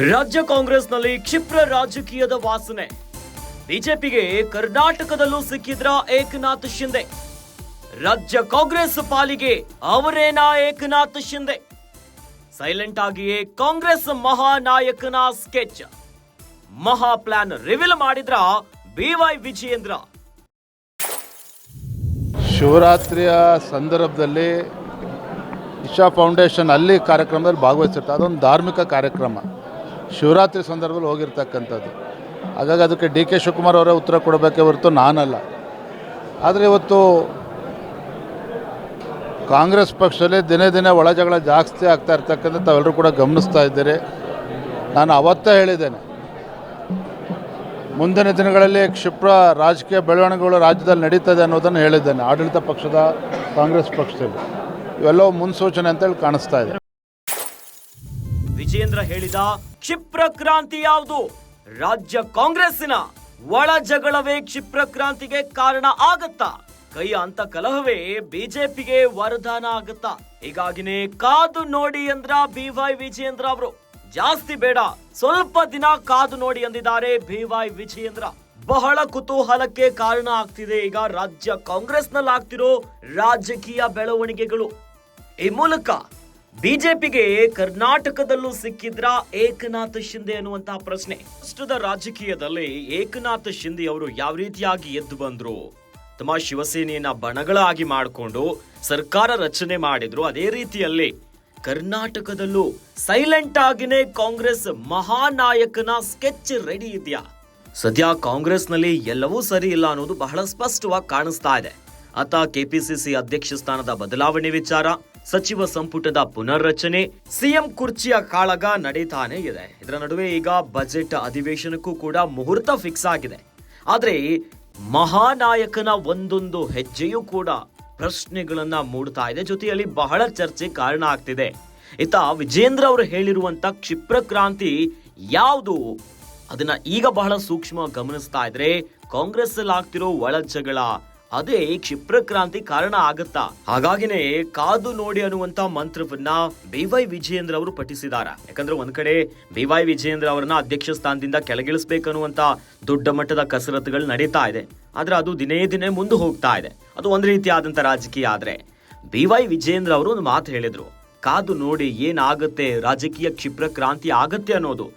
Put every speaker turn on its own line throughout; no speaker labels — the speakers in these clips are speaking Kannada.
ರಾಜ್ಯ ಕಾಂಗ್ರೆಸ್ನಲ್ಲಿ ಕ್ಷಿಪ್ರ ರಾಜಕೀಯದ ವಾಸನೆ. ಬಿಜೆಪಿಗೆ ಕರ್ನಾಟಕದಲ್ಲೂ ಸಿಕ್ಕಿದ್ರ ಏಕನಾಥ್ ಶಿಂದೆ. ರಾಜ್ಯ ಕಾಂಗ್ರೆಸ್ ಪಾಲಿಗೆ ಅವರೇನಾ ಏಕನಾಥ್ ಶಿಂದೆ? ಸೈಲೆಂಟ್ ಆಗಿಯೇ ಕಾಂಗ್ರೆಸ್ ಮಹಾನಾಯಕನ ಸ್ಕೆಚ್, ಮಹಾ ಪ್ಲಾನ್ ರಿವೀಲ್ ಮಾಡಿದ್ರ BY ವಿಜಯೇಂದ್ರ.
ಶಿವರಾತ್ರಿಯ ಸಂದರ್ಭದಲ್ಲಿ ಇಶಾ ಫೌಂಡೇಶನ್ ಅಲ್ಲಿ ಕಾರ್ಯಕ್ರಮದಲ್ಲಿ ಭಾಗವಹಿಸಿರ್ತಾರೆ. ಅದೊಂದು ಧಾರ್ಮಿಕ ಕಾರ್ಯಕ್ರಮ, ಶಿವರಾತ್ರಿ ಸಂದರ್ಭದಲ್ಲಿ ಹೋಗಿರ್ತಕ್ಕಂಥದ್ದು. ಹಾಗಾಗಿ ಅದಕ್ಕೆ DK ಶಿವಕುಮಾರ್ ಅವರೇ ಉತ್ತರ ಕೊಡಬೇಕೇ ಹೊರತು ನಾನಲ್ಲ. ಆದರೆ ಇವತ್ತು ಕಾಂಗ್ರೆಸ್ ಪಕ್ಷದಲ್ಲಿ ದಿನೇ ದಿನೇ ಒಳಜಗಳ ಜಾಸ್ತಿ ಆಗ್ತಾ ಇರ್ತಕ್ಕಂಥ ತಾವೆಲ್ಲರೂ ಕೂಡ ಗಮನಿಸ್ತಾ ಇದ್ದೀರಿ. ನಾನು ಅವತ್ತೇ ಹೇಳಿದ್ದೇನೆ, ಮುಂದಿನ ದಿನಗಳಲ್ಲಿ ಕ್ಷಿಪ್ರ ರಾಜಕೀಯ ಬೆಳವಣಿಗೆಗಳು ರಾಜ್ಯದಲ್ಲಿ ನಡೀತದೆ ಅನ್ನೋದನ್ನು ಹೇಳಿದ್ದೇನೆ. ಆಡಳಿತ ಪಕ್ಷದ ಕಾಂಗ್ರೆಸ್ ಪಕ್ಷದಲ್ಲಿ ಇವೆಲ್ಲವೂ ಮುನ್ಸೂಚನೆ ಅಂತೇಳಿ ಕಾಣಿಸ್ತಾ ಇದೆ.
ವಿಜಯೇಂದ್ರ ಹೇಳಿದ ಕ್ಷಿಪ್ರ ಕ್ರಾಂತಿ ಯಾವುದು? ರಾಜ್ಯ ಕಾಂಗ್ರೆಸ್ಸಿನ ಒಳ ಜಗಳವೇ ಕ್ಷಿಪ್ರ ಕ್ರಾಂತಿಗೆ ಕಾರಣ ಆಗತ್ತಾ? ಕೈ ಅಂತ ಕಲಹವೇ ಬಿಜೆಪಿಗೆ ವರದಾನ ಆಗತ್ತಾ? ಹೀಗಾಗಿನೇ ಕಾದು ನೋಡಿ ಅಂದ್ರ BY ವಿಜಯೇಂದ್ರ ಅವರು. ಜಾಸ್ತಿ ಬೇಡ, ಸ್ವಲ್ಪ ದಿನ ಕಾದು ನೋಡಿ ಅಂದಿದ್ದಾರೆ BY ವಿಜಯೇಂದ್ರ. ಬಹಳ ಕುತೂಹಲಕ್ಕೆ ಕಾರಣ ಆಗ್ತಿದೆ ಈಗ ರಾಜ್ಯ ಕಾಂಗ್ರೆಸ್ನಲ್ಲಿ ಆಗ್ತಿರೋ ರಾಜಕೀಯ ಬೆಳವಣಿಗೆಗಳು. ಈ ಮೂಲಕ ಬಿಜೆಪಿಗೆ ಕರ್ನಾಟಕದಲ್ಲೂ ಸಿಕ್ಕಿದ್ರ ಏಕನಾಥ್ ಶಿಂದೆ ಅನ್ನುವಂತಹ ಪ್ರಶ್ನೆ. ರಾಷ್ಟ್ರದ ರಾಜಕೀಯದಲ್ಲಿ ಏಕನಾಥ್ ಶಿಂದೆ ಅವರು ಯಾವ ರೀತಿಯಾಗಿ ಎದ್ದು ಬಂದ್ರು, ತಮ್ಮ ಶಿವಸೇನೆಯನ್ನ ಬಣಗಳಾಗಿ ಮಾಡಿಕೊಂಡು ಸರ್ಕಾರ ರಚನೆ ಮಾಡಿದ್ರು. ಅದೇ ರೀತಿಯಲ್ಲಿ ಕರ್ನಾಟಕದಲ್ಲೂ ಸೈಲೆಂಟ್ ಆಗಿನೇ ಕಾಂಗ್ರೆಸ್ ಮಹಾನಾಯಕನ ಸ್ಕೆಚ್ ರೆಡಿ ಇದೆಯಾ? ಸದ್ಯ ಕಾಂಗ್ರೆಸ್ನಲ್ಲಿ ಎಲ್ಲವೂ ಸರಿ ಇಲ್ಲ ಅನ್ನೋದು ಬಹಳ ಸ್ಪಷ್ಟವಾಗಿ ಕಾಣಿಸ್ತಾ ಇದೆ. ಆತ KPCC ಅಧ್ಯಕ್ಷ ಸ್ಥಾನದ ಬದಲಾವಣೆ ವಿಚಾರ, ಸಚಿವ ಸಂಪುಟದ ಪುನರ್ರಚನೆ, CM ಕುರ್ಚಿಯ ಕಾಳಗ ನಡೀತಾನೆ ಇದೆ. ಇದರ ನಡುವೆ ಈಗ ಬಜೆಟ್ ಅಧಿವೇಶನಕ್ಕೂ ಕೂಡ ಮುಹೂರ್ತ ಫಿಕ್ಸ್ ಆಗಿದೆ. ಆದ್ರೆ ಮಹಾನಾಯಕನ ಒಂದೊಂದು ಹೆಜ್ಜೆಯೂ ಕೂಡ ಪ್ರಶ್ನೆಗಳನ್ನ ಮೂಡ್ತಾ ಇದೆ, ಜೊತೆಯಲ್ಲಿ ಬಹಳ ಚರ್ಚೆ ಕಾರಣ ಆಗ್ತಿದೆ. ಇತ್ತ ವಿಜೇಂದ್ರ ಅವರು ಹೇಳಿರುವಂತ ಕ್ಷಿಪ್ರ ಕ್ರಾಂತಿ ಯಾವುದು ಅದನ್ನ ಈಗ ಬಹಳ ಸೂಕ್ಷ್ಮ ಗಮನಿಸ್ತಾ ಇದ್ರೆ ಕಾಂಗ್ರೆಸ್ ಅಲ್ಲಿ ಆಗ್ತಿರೋ ಒಳ ಜಗಳ ಅದೇ ಕ್ಷಿಪ್ರ ಕ್ರಾಂತಿ ಕಾರಣ ಆಗತ್ತಾ? ಹಾಗಾಗಿನೇ ಕಾದು ನೋಡಿ ಅನ್ನುವಂತ ಮಂತ್ರವನ್ನ BY ವಿಜಯೇಂದ್ರ ಅವರು ಪಠಿಸಿದ್ದಾರೆ. ಯಾಕಂದ್ರೆ ಒಂದ್ ಕಡೆ BY ವಿಜಯೇಂದ್ರ ಅವರನ್ನ ಅಧ್ಯಕ್ಷ ಸ್ಥಾನದಿಂದ ಕೆಳಗಿಳಿಸಬೇಕನ್ನುವಂತ ದೊಡ್ಡ ಮಟ್ಟದ ಕಸರತ್ತುಗಳು ನಡೀತಾ ಇದೆ. ಆದ್ರೆ ಅದು ದಿನೇ ದಿನೇ ಮುಂದೆ ಹೋಗ್ತಾ ಇದೆ. ಅದು ಒಂದ್ ರೀತಿಯಾದಂತ ರಾಜಕೀಯ. ಆದ್ರೆ BY ವಿಜಯೇಂದ್ರ ಅವರು ಒಂದು ಮಾತು ಹೇಳಿದ್ರು, ಕಾದು ನೋಡಿ ಏನಾಗುತ್ತೆ, ರಾಜಕೀಯ ಕ್ಷಿಪ್ರ ಕ್ರಾಂತಿ ಆಗತ್ತೆ ಅನ್ನೋದು.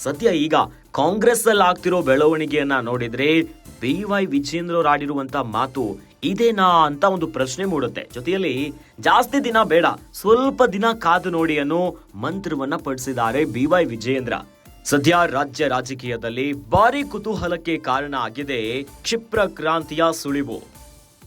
ಸದ್ಯ ಈಗ ಕಾಂಗ್ರೆಸ್ ಅಲ್ಲಿ ಆಗ್ತಿರೋ ಬೆಳವಣಿಗೆಯನ್ನ ನೋಡಿದ್ರೆ BY ವಿಜಯೇಂದ್ರ ಅವರು ಆಡಿರುವಂತ ಮಾತು ಇದೇನಾ ಅಂತ ಒಂದು ಪ್ರಶ್ನೆ ಮೂಡುತ್ತೆ. ಜೊತೆಯಲ್ಲಿ ಜಾಸ್ತಿ ದಿನ ಬೇಡ, ಸ್ವಲ್ಪ ದಿನ ಕಾದು ನೋಡಿ ಅನ್ನೋ ಮಂತ್ರವನ್ನ ಪಡಿಸಿದ್ದಾರೆ BY ವಿಜಯೇಂದ್ರ. ಸದ್ಯ ರಾಜ್ಯ ರಾಜಕೀಯದಲ್ಲಿ ಭಾರಿ ಕುತೂಹಲಕ್ಕೆ ಕಾರಣ ಆಗಿದೆ ಕ್ಷಿಪ್ರ ಕ್ರಾಂತಿಯ ಸುಳಿವು.